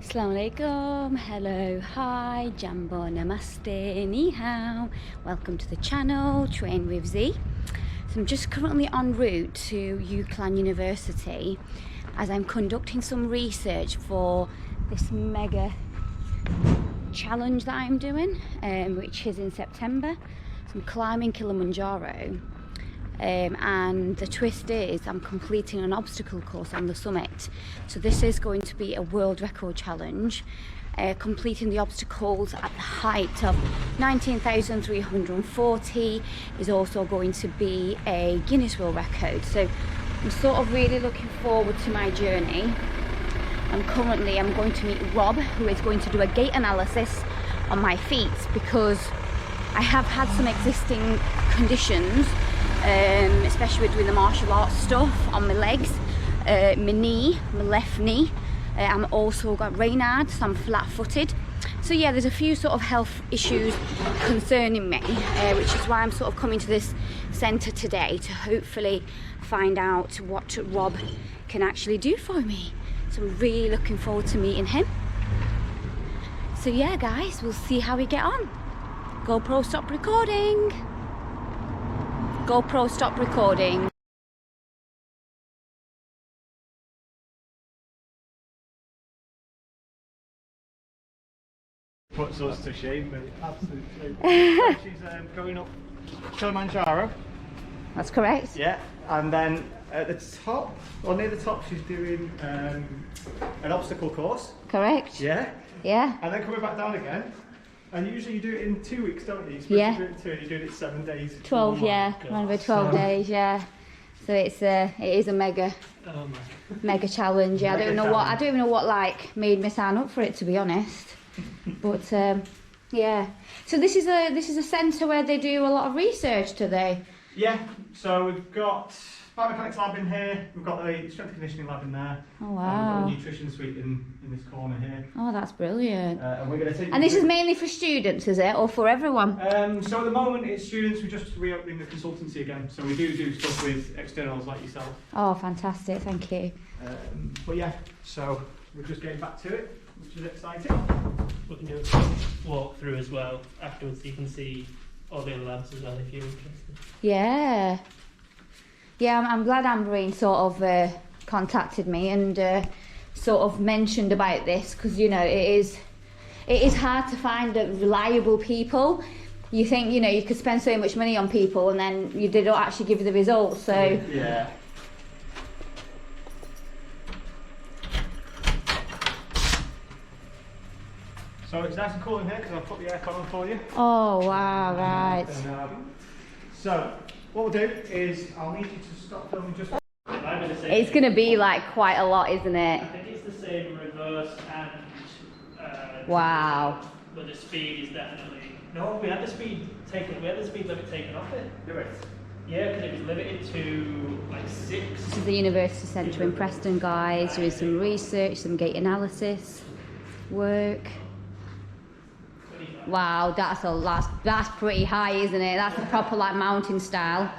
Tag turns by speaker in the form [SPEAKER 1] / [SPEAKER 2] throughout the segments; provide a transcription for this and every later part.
[SPEAKER 1] Assalamu alaikum, hello, hi, jambo, namaste, ni hao. Welcome to the channel, Train with Z. So I'm just currently en route to UCLAN University as I'm conducting some research for this mega challenge that I'm doing, which is in September. So I'm climbing Kilimanjaro. And the twist is I'm completing an obstacle course on the summit. So this is going to be a world record challenge. Completing the obstacles at the height of 19,340 is also going to be a Guinness World Record. So I'm sort of really looking forward to my journey. And currently I'm going to meet Rob, who is going to do a gait analysis on my feet because I have had some existing conditions, especially with doing the martial arts stuff on my legs, my knee, my left knee. I'm also got Raynaud, so I'm flat-footed. So yeah, there's a few sort of health issues concerning me, which is why I'm sort of coming to this centre today to hopefully find out what Rob can actually do for me. So I'm really looking forward to meeting him. So yeah, guys, we'll see how we get on. GoPro, stop recording. GoPro, stop recording.
[SPEAKER 2] Puts us to shame, but absolutely. She's going up Kilimanjaro.
[SPEAKER 1] That's correct.
[SPEAKER 2] Yeah, and then at the top, or near the top, she's doing an obstacle course.
[SPEAKER 1] Correct.
[SPEAKER 2] Yeah.
[SPEAKER 1] Yeah.
[SPEAKER 2] And then coming back down again. And usually you do it in 2 weeks, don't you?
[SPEAKER 1] Yeah.
[SPEAKER 2] You do it in 2, and you're doing it 7 days.
[SPEAKER 1] 12, yeah. Around about 12 days, yeah. So it is a mega challenge. Yeah, I don't even know what like made me sign up for it, to be honest. But yeah. So this is a centre where they do a lot of research, do they?
[SPEAKER 2] Yeah. So we've got biomechanics lab in here. We've got the strength conditioning lab in there.
[SPEAKER 1] Oh wow.
[SPEAKER 2] And we've got a nutrition suite in this corner here.
[SPEAKER 1] Oh, that's brilliant.
[SPEAKER 2] And we're going to take.
[SPEAKER 1] And this is mainly for students, is it, or for everyone?
[SPEAKER 2] So at the moment it's students. We're just reopening the consultancy again. So we do stuff with externals like yourself.
[SPEAKER 1] Oh, fantastic! Thank you.
[SPEAKER 2] But yeah, so we're just getting back to it, which is exciting.
[SPEAKER 3] We can do a walk through as well afterwards, so you can see all the other labs as well if you're interested.
[SPEAKER 1] Yeah. Yeah, I'm glad Amberine sort of contacted me and sort of mentioned about this, because you know it is hard to find reliable people. You think, you know, you could spend so much money on people and then they don't actually give you the results. So
[SPEAKER 2] yeah. So it's nice and cool in here because I've put the aircon on for you.
[SPEAKER 1] Oh wow, right.
[SPEAKER 2] And, so what we'll do is I'll need you to stop filming just.
[SPEAKER 1] It's going to be like quite a lot, isn't it?
[SPEAKER 3] I think it's the same reverse and.
[SPEAKER 1] Wow.
[SPEAKER 3] But the speed is definitely. No, we had the speed limit taken off it.
[SPEAKER 2] Do it.
[SPEAKER 3] Yeah, because it was limited to like 6.
[SPEAKER 1] This is the University Centre in Preston, guys. Doing some research, some gait analysis work. Wow, that's pretty high, isn't it? That's the proper like mountain style.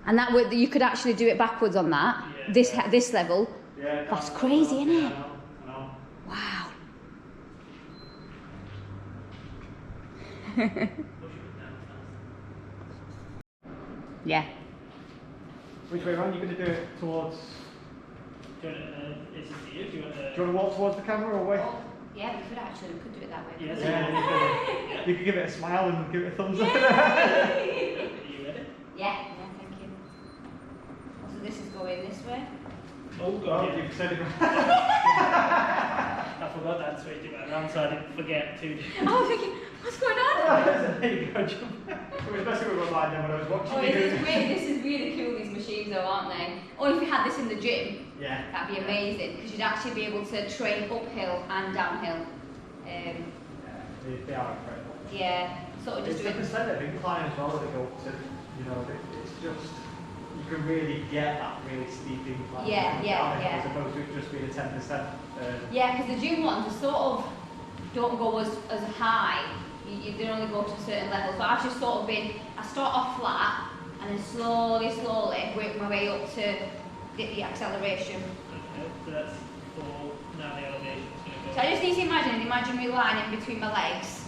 [SPEAKER 1] And that would, you could actually do it backwards on that. Yeah. This level.
[SPEAKER 2] Yeah.
[SPEAKER 1] That's crazy, isn't it?
[SPEAKER 2] I know.
[SPEAKER 1] Wow. Yeah.
[SPEAKER 2] Which way around? You're going to do it towards.
[SPEAKER 3] Do you want
[SPEAKER 2] to walk towards the camera or away?
[SPEAKER 1] Yeah, we could do it that way.
[SPEAKER 3] Yes.
[SPEAKER 2] Yeah. You could give it a smile and give it a thumbs up.
[SPEAKER 3] Are you ready?
[SPEAKER 1] Yeah, thank you. So this is going this way.
[SPEAKER 3] Oh god.
[SPEAKER 2] Oh, you've said it.
[SPEAKER 3] I forgot that switch around, so I didn't forget to.
[SPEAKER 1] I was thinking, what's going on?
[SPEAKER 2] There you go, John. Especially with my then when I was watching
[SPEAKER 1] Oh,
[SPEAKER 2] you.
[SPEAKER 1] this is really cool, these machines though, aren't they? Or if you had this in the gym,
[SPEAKER 2] yeah,
[SPEAKER 1] that'd be amazing, because you'd actually be able to train uphill and downhill.
[SPEAKER 2] They are incredible.
[SPEAKER 1] Yeah, sort of just
[SPEAKER 2] it's the percent of incline as well that they go up to, you know, it's just, you can really get that really steep incline.
[SPEAKER 1] Yeah.
[SPEAKER 2] As opposed to it just being a 10%.
[SPEAKER 1] Yeah, because the gym ones are sort of don't go as high. They only go to a certain level. So I've just sort of I start off flat and then slowly work my way up to get the acceleration.
[SPEAKER 3] Okay, so that's for now the elevation's going to go.
[SPEAKER 1] So I just need to imagine an imaginary line in between my legs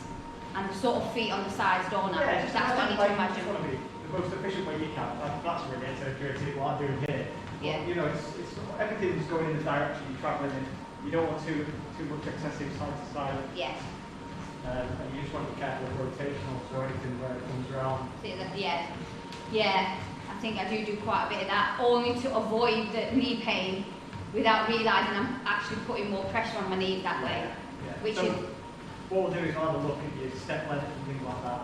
[SPEAKER 1] and the sort of feet on the sides, don't I?
[SPEAKER 2] Yeah,
[SPEAKER 1] That's what I need to imagine.
[SPEAKER 2] Just want to be the most efficient way you can. That's really exaggerated what I'm doing here.
[SPEAKER 1] Yeah.
[SPEAKER 2] But, you know, it's everything's going in the direction you're travelling in. You don't want too much excessive side to side.
[SPEAKER 1] Yeah.
[SPEAKER 2] And you just want to be careful of rotational, so anything where it comes around.
[SPEAKER 1] See that? Yeah. Yeah. I think I do quite a bit of that, only to avoid the knee pain without realising I'm actually putting more pressure on my knees that way.
[SPEAKER 2] Yeah.
[SPEAKER 1] Which
[SPEAKER 2] so
[SPEAKER 1] is...
[SPEAKER 2] what we'll do is we'll have a look at your step length and things like that.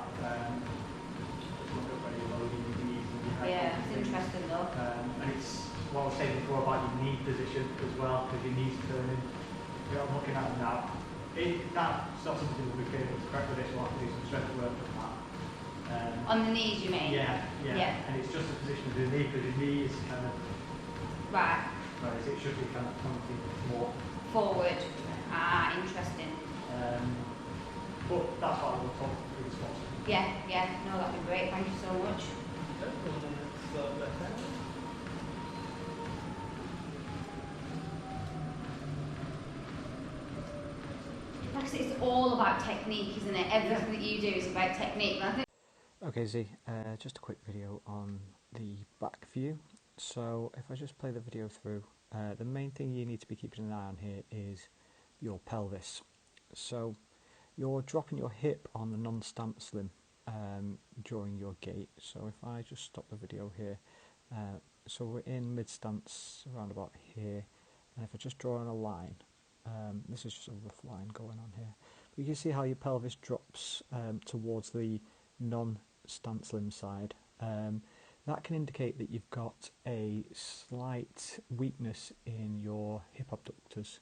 [SPEAKER 2] Just look at where you're loading your knees and your head.
[SPEAKER 1] Yeah, it's interesting though.
[SPEAKER 2] And it's what I was saying before about your knee position as well, because your knees turning. I'm looking at them now. That's not something we'll be able to correct with this. We'll have to do some strength work on that.
[SPEAKER 1] On the knees, you mean?
[SPEAKER 2] Yeah. And it's just the position of your knee, because your knee is kind of...
[SPEAKER 1] Right.
[SPEAKER 2] Whereas it should be kind of pointing more
[SPEAKER 1] forward. Ah, interesting.
[SPEAKER 2] But that's what I will talk through this one.
[SPEAKER 1] Yeah. No, that'd be great. Thank you so much.
[SPEAKER 3] Okay, well, then let's go back down.
[SPEAKER 1] Like I said, it's all about technique, isn't it? Everything that you do is about technique. And I think
[SPEAKER 4] Okay, Z, just a quick video on the back view. So if I just play the video through, the main thing you need to be keeping an eye on here is your pelvis. So you're dropping your hip on the non-stance limb during your gait. So if I just stop the video here, so we're in mid-stance around about here, and if I just draw on a line, this is just a rough line going on here, but you can see how your pelvis drops towards the non-stance limb side. That can indicate that you've got a slight weakness in your hip abductors,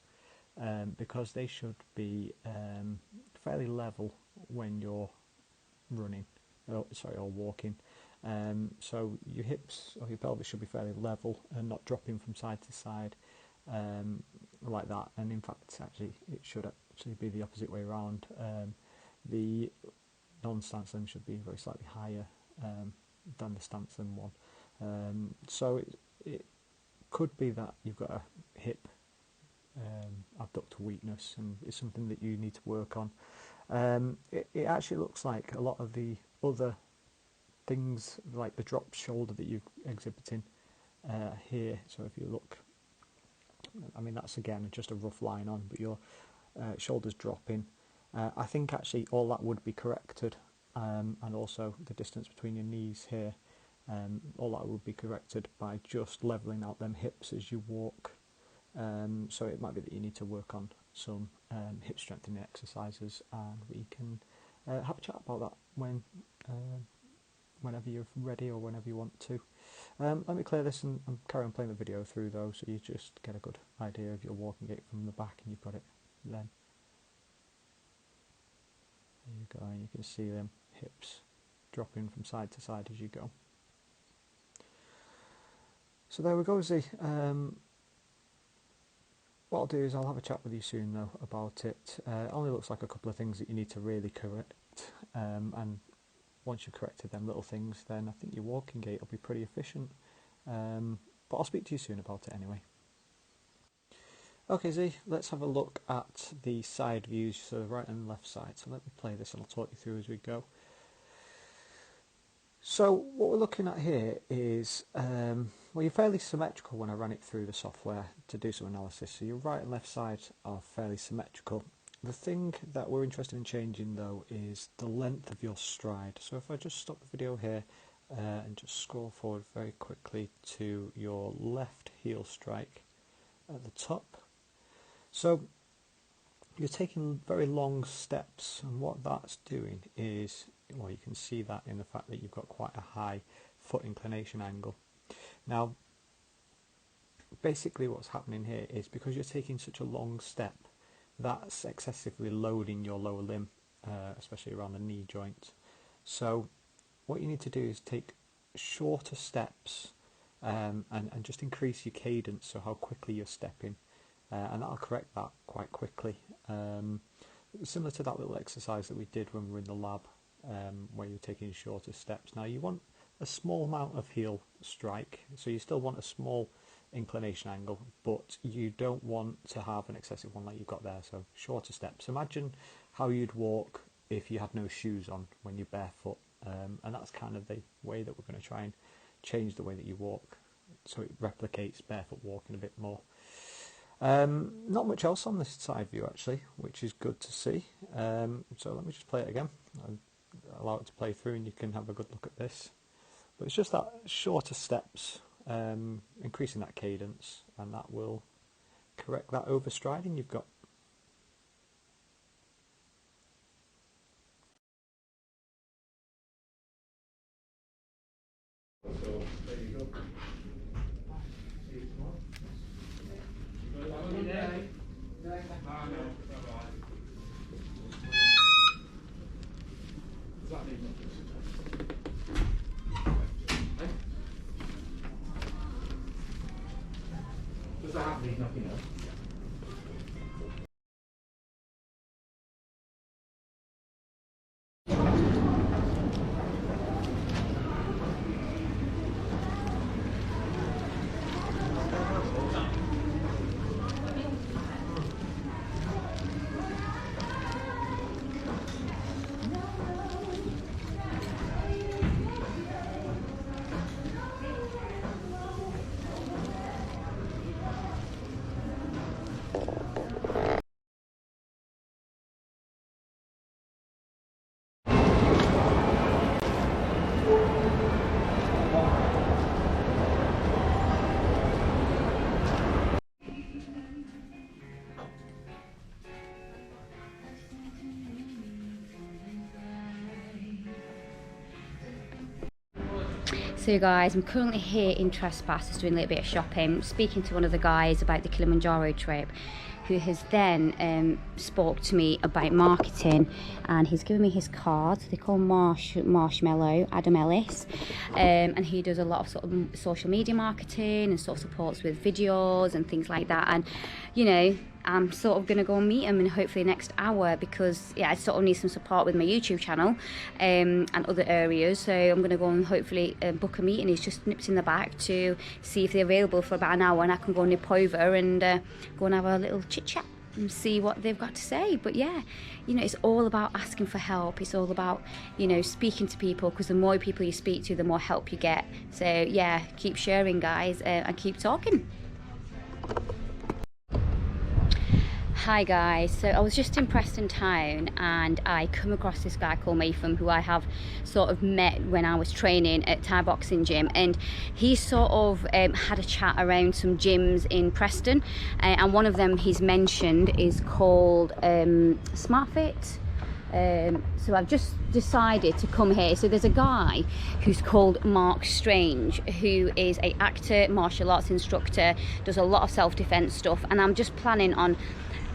[SPEAKER 4] because they should be fairly level when you're running, or walking. So your hips or your pelvis should be fairly level and not dropping from side to side like that. And in fact, actually, it should actually be the opposite way around. The non-stance limb should be very slightly higher than the stance limb one. So it could be that you've got a hip abductor weakness, and it's something that you need to work on. It actually looks like a lot of the other things, like the dropped shoulder that you're exhibiting here. So if you look, I mean, that's again just a rough line on, but your shoulders dropping. I think actually all that would be corrected, and also the distance between your knees here, all that would be corrected by just levelling out them hips as you walk. So it might be that you need to work on some hip strengthening exercises, and we can have a chat about that whenever you're ready or whenever you want to. Let me clear this and carry on playing the video through though, so you just get a good idea of your walking gait from the back, and you've got it then. There you go, and you can see them hips dropping from side to side as you go. So there we go, Z. What I'll do is I'll have a chat with you soon though about it. It only looks like a couple of things that you need to really correct, and once you've corrected them little things, then I think your walking gait will be pretty efficient. But I'll speak to you soon about it anyway. Okay, Z, let's have a look at the side views, so the right and left side. So let me play this and I'll talk you through as we go. So what we're looking at here is, well, you're fairly symmetrical when I ran it through the software to do some analysis. So your right and left side are fairly symmetrical. The thing that we're interested in changing though is the length of your stride. So if I just stop the video here and just scroll forward very quickly to your left heel strike at the top. So you're taking very long steps, and what that's doing is, well, you can see that in the fact that you've got quite a high foot inclination angle. Now, basically what's happening here is because you're taking such a long step, that's excessively loading your lower limb, especially around the knee joint. So what you need to do is take shorter steps and just increase your cadence, so how quickly you're stepping, and that'll correct that quite quickly. Similar to that little exercise that we did when we were in the lab, where you're taking shorter steps. Now you want a small amount of heel strike, so you still want a small inclination angle, but you don't want to have an excessive one like you've got there. So shorter steps. Imagine how you'd walk if you had no shoes on when you're barefoot, and that's kind of the way that we're going to try and change the way that you walk, so it replicates barefoot walking a bit more. Not much else on this side view actually, which is good to see. So let me just play it again. I'll allow it to play through and you can have a good look at this. But it's just that shorter steps, increasing that cadence, and that will correct that overstriding you've got.
[SPEAKER 2] So there you go. See you tomorrow. Does that mean nothing else?
[SPEAKER 1] So guys, I'm currently here in Trespass, just doing a little bit of shopping, speaking to one of the guys about the Kilimanjaro trip, who has then spoke to me about marketing, and he's given me his card. They call Marshmallow, Adam Ellis, and he does a lot of sort of social media marketing and sort of supports with videos and things like that. And you know, I'm sort of going to go and meet him in hopefully next hour, because yeah, I sort of need some support with my YouTube channel and other areas. So I'm going to go and hopefully book a meeting. He's just nipped in the back to see if they're available for about an hour, and I can go nip over and go and have a little chit chat and see what they've got to say. But yeah, you know, it's all about asking for help. It's all about, you know, speaking to people, because the more people you speak to, the more help you get. So yeah, keep sharing guys, and keep talking. Hi guys, so I was just in Preston town and I come across this guy called Maytham, who I have sort of met when I was training at Thai boxing gym, and he sort of had a chat around some gyms in Preston, and one of them he's mentioned is called SmartFit. So I've just decided to come here. So there's a guy who's called Mark Strange, who is an actor, martial arts instructor, does a lot of self-defense stuff, and I'm just planning on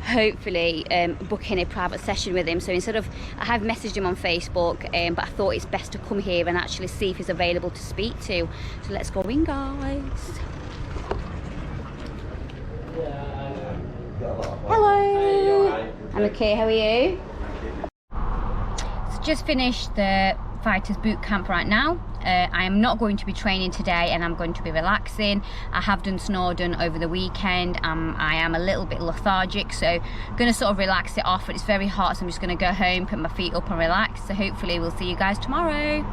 [SPEAKER 1] hopefully booking a private session with him. So instead of, I have messaged him on Facebook, but I thought it's best to come here and actually see if he's available to speak to. So let's go in guys. Hello. I'm okay, how are you? So just finished the fighters boot camp right now. I am not going to be training today, and I'm going to be relaxing. I have done Snowdon over the weekend. I am a little bit lethargic, so I'm going to sort of relax it off, but it's very hot, so I'm just going to go home, put my feet up and relax. So hopefully we'll see you guys tomorrow.